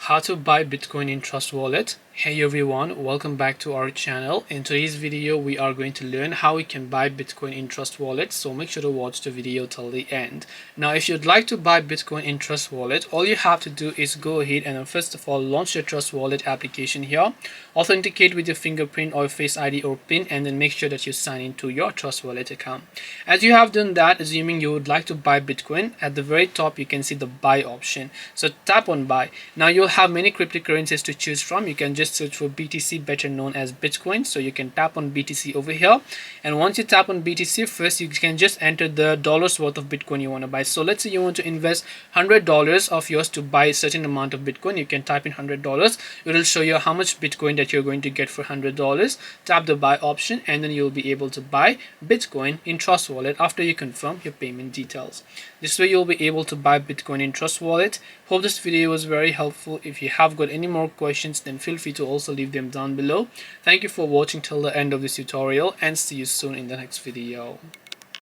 How to buy Bitcoin in Trust Wallet. Hey everyone, welcome back to our channel. In today's video we are going to learn how we can buy Bitcoin in Trust Wallet, so make sure to watch the video till the end. Now if you'd like to buy Bitcoin in Trust Wallet, all you have to do is go ahead and first of all launch your Trust Wallet application here, authenticate with your fingerprint or Face ID or PIN, and then make sure that you sign into your Trust Wallet account. As you have done that, assuming you would like to buy Bitcoin, at the very top you can see the buy option, so tap on buy. Now you'll have many cryptocurrencies to choose from. You can just search for BTC, better known as Bitcoin, so you can tap on BTC over here, and once you tap on BTC, first you can just enter the dollars worth of Bitcoin you want to buy. So let's say you want to invest $100 of yours to buy a certain amount of Bitcoin. You can type in $100. It will show you how much Bitcoin that you're going to get for $100. Tap the buy option and then you'll be able to buy Bitcoin in Trust Wallet after you confirm your payment details. This way you'll be able to buy Bitcoin in Trust Wallet. Hope this video was very helpful. If you have got any more questions, then feel free to also leave them down below. Thank you for watching till the end of this tutorial, and see you soon in the next video.